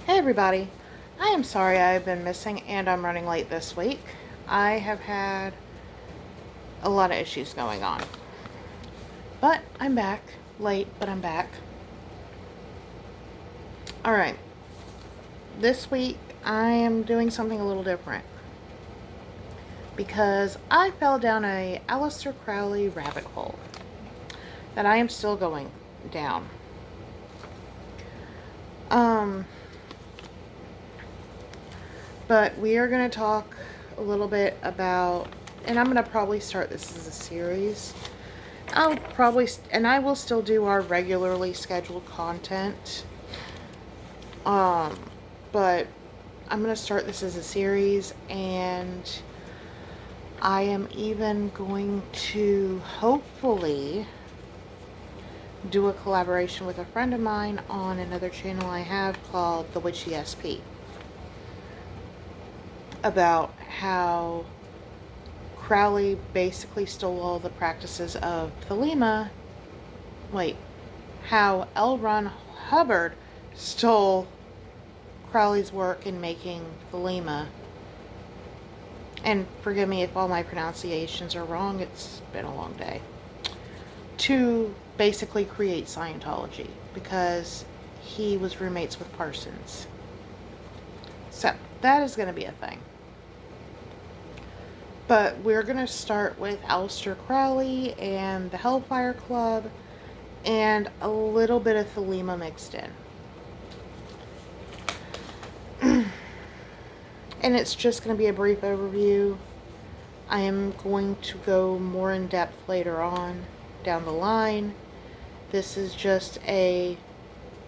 Hey everybody, I am sorry I've been missing and I'm running late this week. I have had a lot of issues going on. But I'm back. Late, but I'm back. Alright, this week I am doing something a little different. Because I fell down a Aleister Crowley rabbit hole that I am still going down. But we are going to talk a little bit about, and I'm going to probably start this as a series. I will still do our regularly scheduled content. But I'm going to start this as a series, and I am even going to hopefully do a collaboration with a friend of mine on another channel I have called The Witchy SP. About how Crowley basically stole all the practices of thelema. How L. Ron Hubbard stole Crowley's work in making thelema. And forgive me if all my pronunciations are wrong, it's been a long day. To basically create Scientology, because he was roommates with Parsons. So, that is going to be a thing. But we're going to start with Aleister Crowley and the Hellfire Club and a little bit of thelema mixed in. And it's just going to be a brief overview. I am going to go more in depth later on down the line. This is just a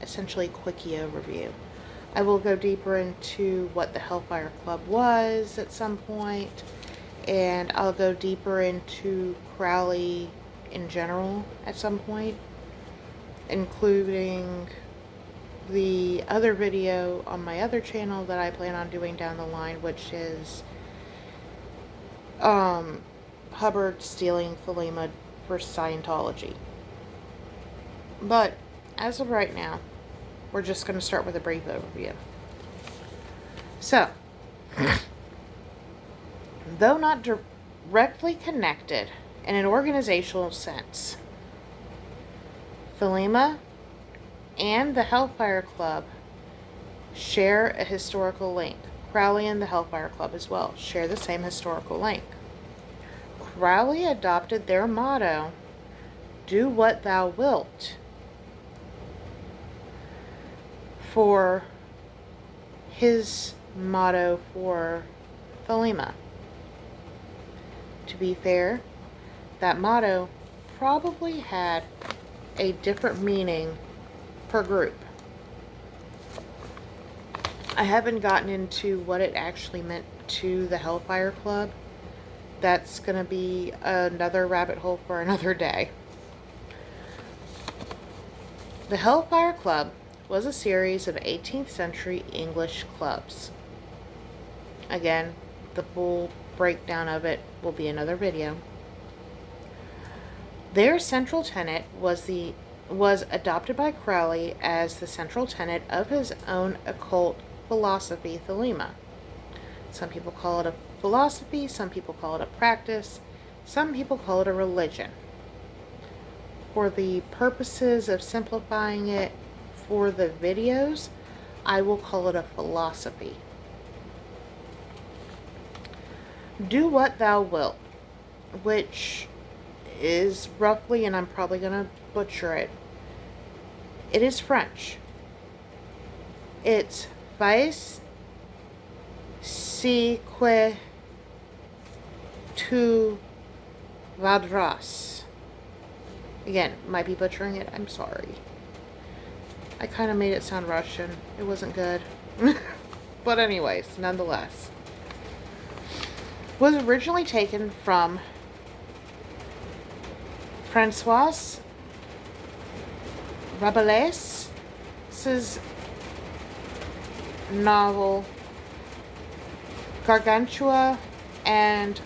essentially quickie overview. I will go deeper into what the Hellfire Club was at some point. And I'll go deeper into Crowley in general at some point, including the other video on my other channel that I plan on doing down the line, which is Hubbard stealing thelema for Scientology. But as of right now, we're just going to start with a brief overview. So, though not directly connected in an organizational sense, thelema and the Hellfire Club share a historical link. Crowley and the Hellfire Club as well share the same historical link. Crowley adopted their motto, "Do what thou wilt," for his motto for thelema. To be fair, that motto probably had a different meaning per group. I haven't gotten into what it actually meant to the Hellfire Club. That's going to be another rabbit hole for another day. The Hellfire Club was a series of 18th century English clubs. Again, the full breakdown of it will be another video. Their central tenet was adopted by Crowley as the central tenet of his own occult philosophy, thelema. Some people call it a philosophy, some people call it a practice, some people call it a religion. For the purposes of simplifying it for the videos, I will call it a philosophy. Do what thou wilt, which is roughly, and I'm probably going to butcher it, it is French. It's fais ce que tu voudras. Again, might be butchering it, I'm sorry. I kind of made it sound Russian. It wasn't good. But anyways, nonetheless. Was originally taken from François Rabelais' novel Gargantua and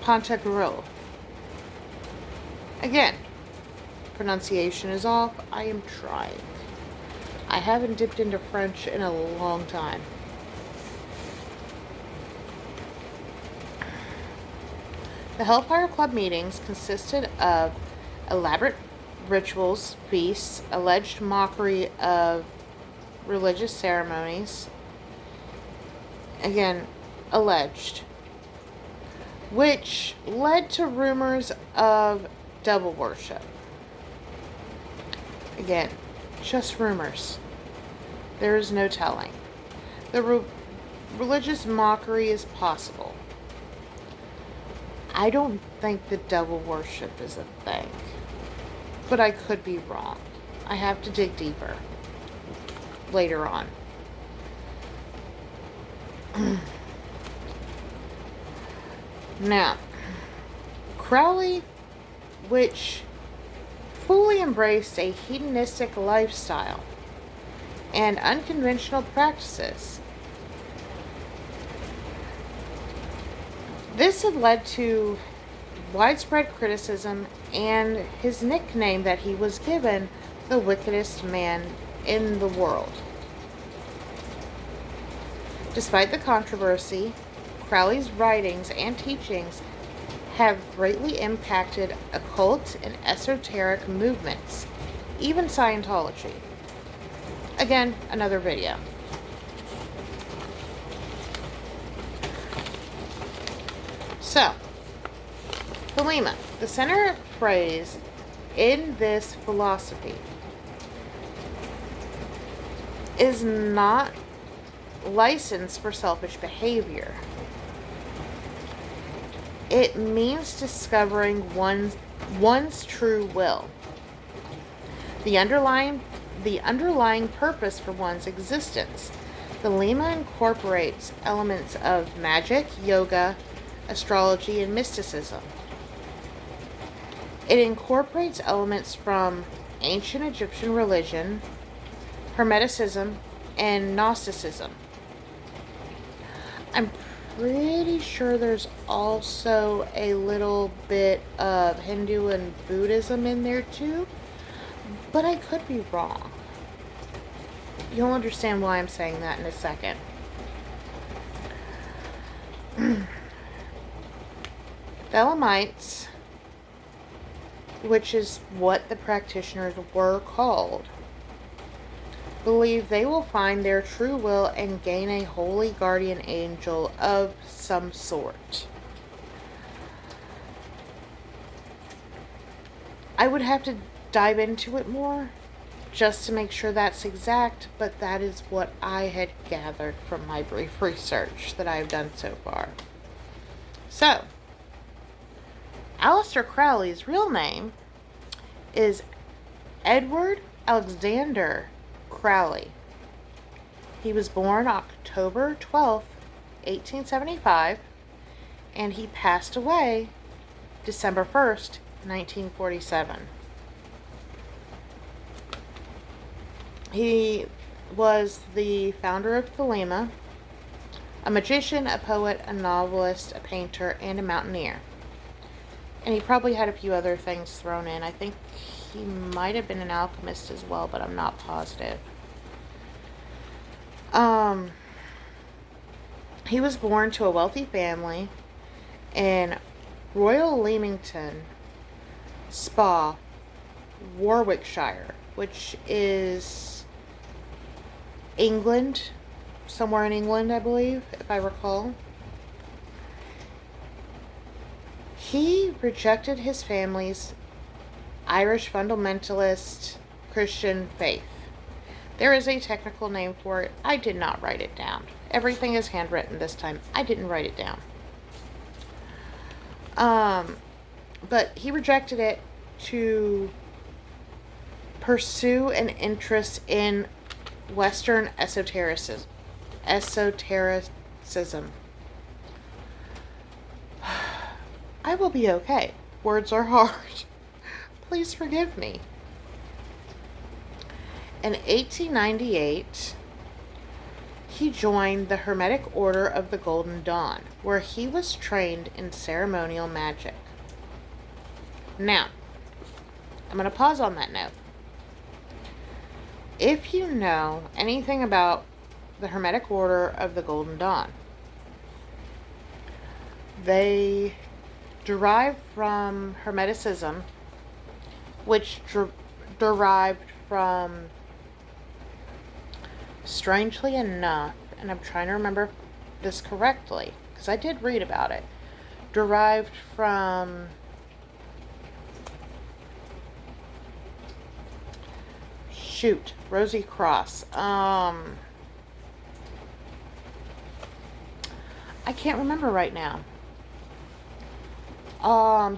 Pantagruel. Again, pronunciation is off. I am trying. I haven't dipped into French in a long time. The Hellfire Club meetings consisted of elaborate rituals, feasts, alleged mockery of religious ceremonies. Again, alleged. Which led to rumors of devil worship. Again, just rumors. There is no telling. The religious mockery is possible. I don't think the devil worship is a thing. But I could be wrong. I have to dig deeper later on. Now, Crowley, which fully embraced a hedonistic lifestyle and unconventional practices. This had led to widespread criticism and his nickname that he was given, the wickedest man in the world. Despite the controversy, Crowley's writings and teachings have greatly impacted occult and esoteric movements, even Scientology. Again, another video. So, thelema, the center phrase in this philosophy, is not license for selfish behavior. It means discovering one's true will, the underlying purpose for one's existence. Thelema incorporates elements of magic, yoga, astrology, and mysticism. It incorporates elements from ancient Egyptian religion, Hermeticism, and Gnosticism. I'm pretty sure there's also a little bit of Hindu and Buddhism in there too, but I could be wrong. You'll understand why I'm saying that in a second. Thelemites, which is what the practitioners were called, believe they will find their true will and gain a holy guardian angel of some sort. I would have to dive into it more just to make sure that's exact, but that is what I had gathered from my brief research that I've done so far. So, Aleister Crowley's real name is Edward Alexander Crowley. He was born October 12th, 1875, and he passed away December 1st, 1947. He was the founder of thelema, a magician, a poet, a novelist, a painter, and a mountaineer. And he probably had a few other things thrown in. I think he might have been an alchemist as well, but I'm not positive. He was born to a wealthy family in Royal Leamington Spa, Warwickshire, which is England, somewhere in England, I believe, if I recall. He rejected his family's Irish fundamentalist Christian faith. There is a technical name for it. I did not write it down. Everything is handwritten this time. I didn't write it down. But he rejected it to pursue an interest in Western esotericism. I will be okay. Words are hard. Please forgive me. In 1898, he joined the Hermetic Order of the Golden Dawn, where he was trained in ceremonial magic. Now, I'm going to pause on that note. If you know anything about the Hermetic Order of the Golden Dawn, they derive from Hermeticism, which derived from, strangely enough, and I'm trying to remember this correctly, because I did read about it, derived from Rosie Cross. I can't remember right now.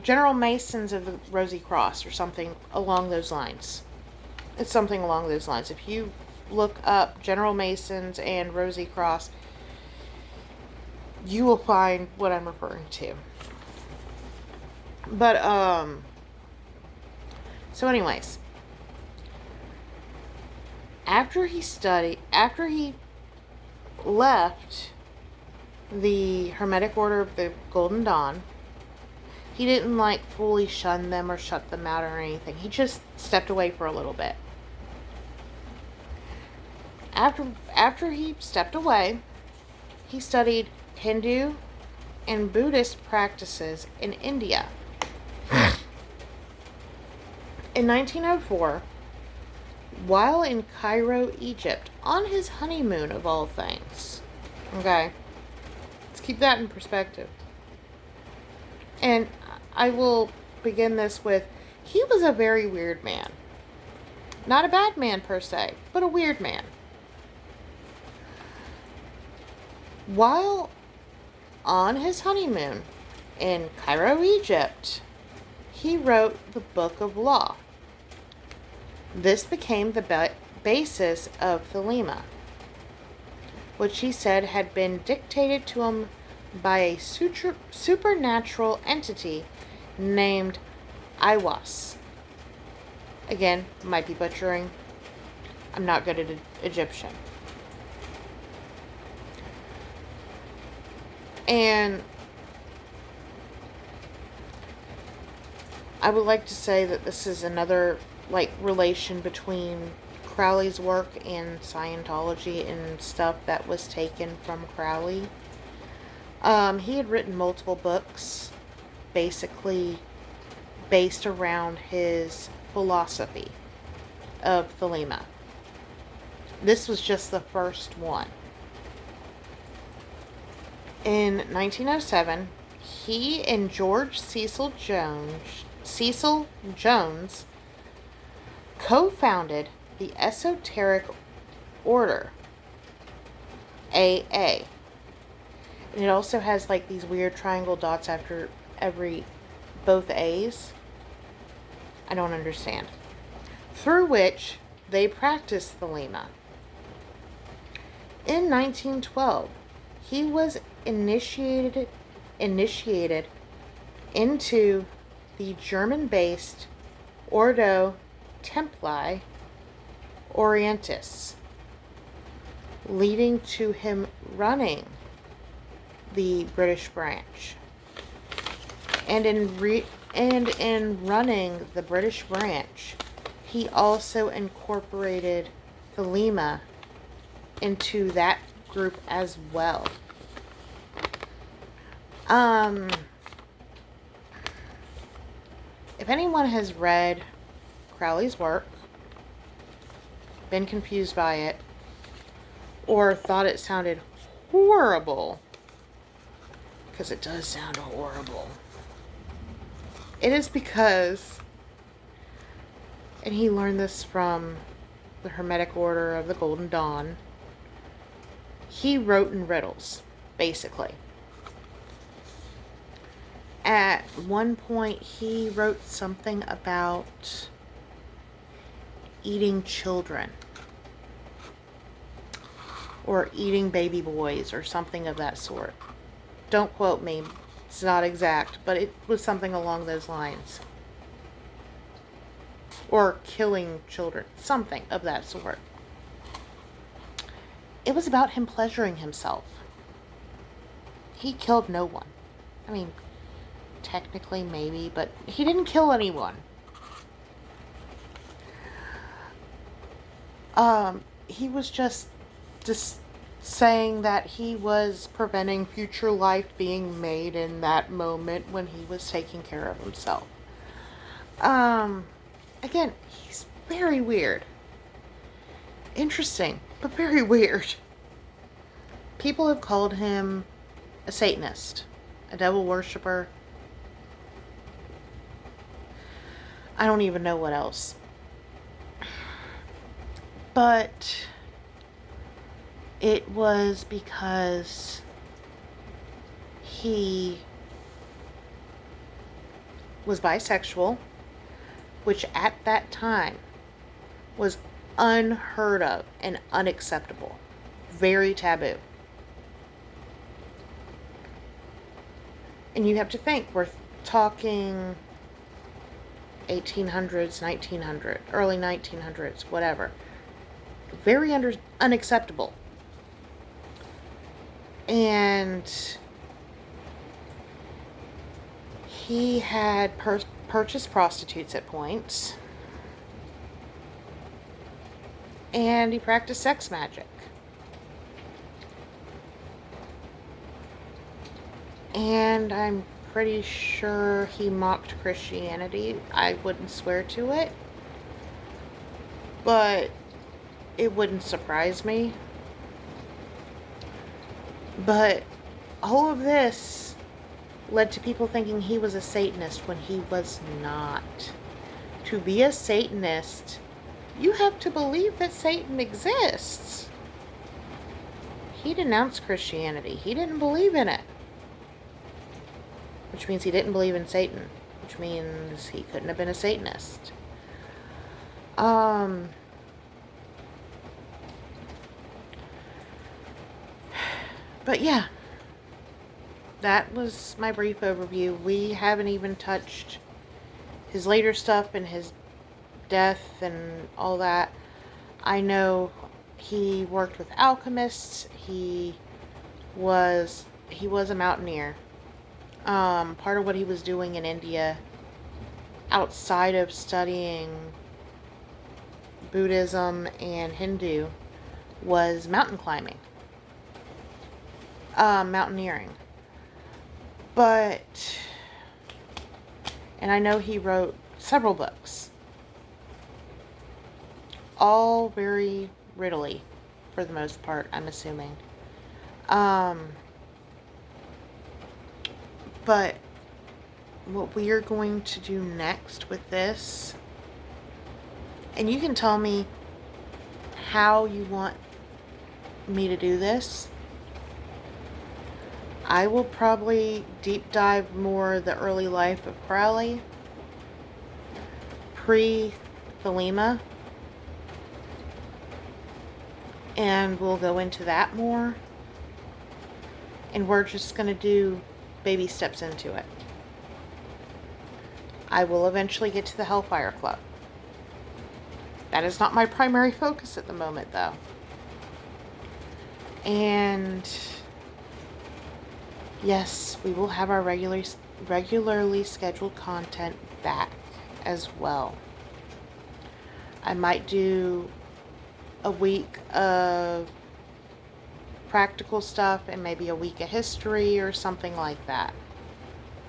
General Masons of the Rosie Cross or something along those lines. It's something along those lines. If you look up General Masons and Rosie Cross, you will find what I'm referring to. But, so anyways, after he left the Hermetic Order of the Golden Dawn, he didn't fully shun them or shut them out or anything. He just stepped away for a little bit. After he stepped away, he studied Hindu and Buddhist practices in India. In 1904, while in Cairo, Egypt, on his honeymoon of all things. Okay. Let's keep that in perspective. And I will begin this with, he was a very weird man. Not a bad man per se, but a weird man. While on his honeymoon in Cairo, Egypt, he wrote the Book of Law. This became the basis of thelema, which he said had been dictated to him by a supernatural entity named Iwas. Again, might be butchering. I'm not good at Egyptian. And I would like to say that this is another relation between Crowley's work and Scientology and stuff that was taken from Crowley. He had written multiple books basically based around his philosophy of thelema. This was just the first one. In 1907, he and George Cecil Jones co-founded the esoteric order, AA. And it also has these weird triangle dots after both A's. I don't understand. Through which they practiced thelema. In 1912, he was initiated into the German-based Ordo Templi Orientis, leading to him running the British branch. And in running the British branch, he also incorporated thelema into that group as well. If anyone has read Crowley's work, been confused by it, or thought it sounded horrible, because it does sound horrible, it is because, and he learned this from the Hermetic Order of the Golden Dawn, he wrote in riddles, basically. At one point, he wrote something about eating children or eating baby boys or something of that sort. Don't quote me. It's not exact, but it was something along those lines. Or killing children. Something of that sort. It was about him pleasuring himself. He killed no one. I mean, technically maybe, but he didn't kill anyone. He was just saying that he was preventing future life being made in that moment when he was taking care of himself. Again, he's very weird. Interesting, but very weird. People have called him a Satanist, a devil worshiper. I don't even know what else. But it was because he was bisexual, which at that time was unheard of and unacceptable. Very taboo. And you have to think, we're talking 1800s, 1900s, early 1900s, whatever. Very unacceptable. And he had purchased prostitutes at points. And he practiced sex magic. And I'm pretty sure he mocked Christianity. I wouldn't swear to it, but it wouldn't surprise me. But all of this led to people thinking he was a Satanist when he was not. To be a Satanist, you have to believe that Satan exists. He denounced Christianity. He didn't believe in it. Which means he didn't believe in Satan. Which means he couldn't have been a Satanist. But yeah. That was my brief overview. We haven't even touched his later stuff and his death and all that. I know he worked with alchemists. He was a mountaineer. Part of what he was doing in India, outside of studying Buddhism and Hindu, was mountain climbing. Mountaineering. But, and I know he wrote several books. All very riddly, for the most part, I'm assuming. But what we are going to do next with this, and you can tell me how you want me to do this. I will probably deep dive more the early life of Crowley, pre-thelema, and we'll go into that more. And we're just going to do baby steps into it. I will eventually get to the Hellfire Club. That is not my primary focus at the moment, though. And yes, we will have our regularly scheduled content back as well. I might do a week of practical stuff and maybe a week of history or something like that.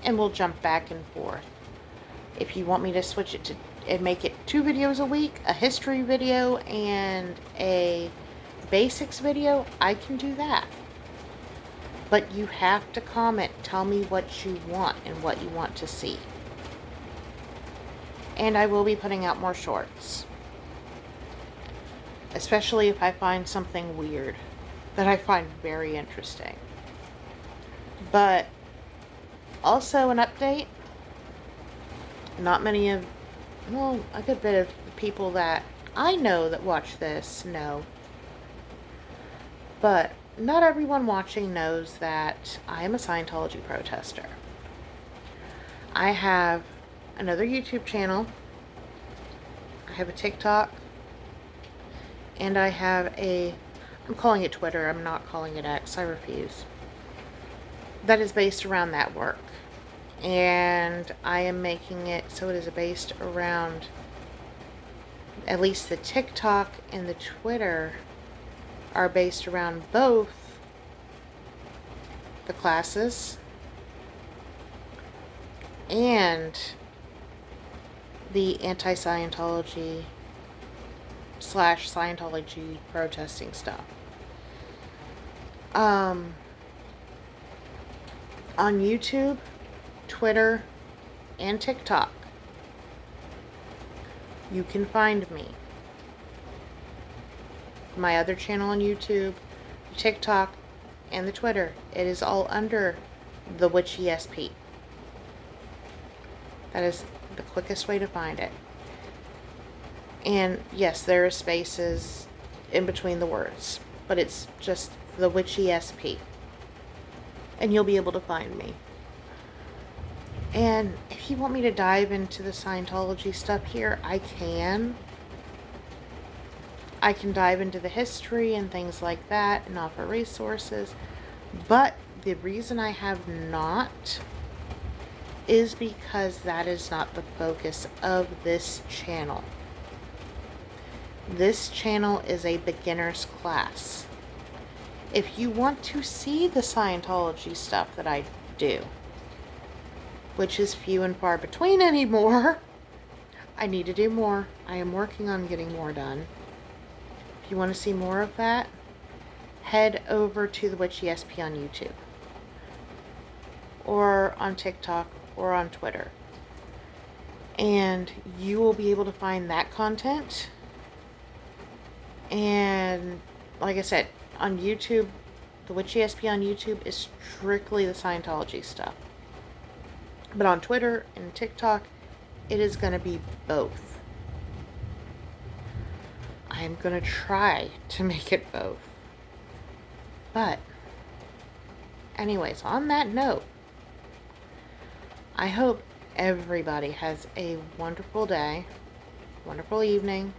And we'll jump back and forth. If you want me to switch it to and make it 2 videos a week, a history video and a basics video, I can do that. But you have to comment, tell me what you want and what you want to see. And I will be putting out more shorts. Especially if I find something weird that I find very interesting. But also an update. Not many of, well, a good bit of the people that I know that watch this know. But not everyone watching knows that I am a Scientology protester. I have another YouTube channel. I have a TikTok. And I have I'm calling it Twitter. I'm not calling it X. I refuse. That is based around that work. And I am making it so it is based around at least the TikTok and the Twitter are based around both the classes and the anti-Scientology / Scientology protesting stuff. On YouTube, Twitter, and TikTok, you can find me. My other channel on YouTube, TikTok, and the Twitter, it is all under the Witch ESP. That is the quickest way to find it. And yes, there are spaces in between the words, but it's just the Witch ESP. And you'll be able to find me. And if you want me to dive into the Scientology stuff here, I can. I can dive into the history and things like that and offer resources. But the reason I have not is because that is not the focus of this channel. This channel is a beginner's class. If you want to see the Scientology stuff that I do, which is few and far between anymore, I need to do more. I am working on getting more done. If you want to see more of that, head over to the Witch ESP on YouTube, or on TikTok, or on Twitter. And you will be able to find that content. And like I said, on YouTube, the Witch ESP on YouTube is strictly the Scientology stuff. But on Twitter and TikTok, it is going to be both. I am going to try to make it both. But, anyways, on that note, I hope everybody has a wonderful day, wonderful evening,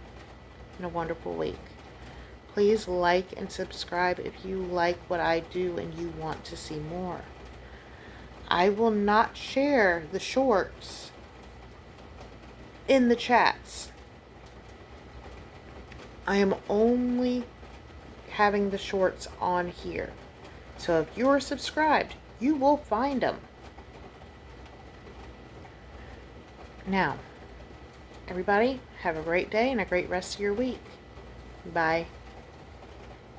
and a wonderful week. Please like and subscribe if you like what I do and you want to see more. I will not share the shorts in the chats. I am only having the shorts on here. So if you're subscribed, you will find them. Now, everybody, have a great day and a great rest of your week. Bye.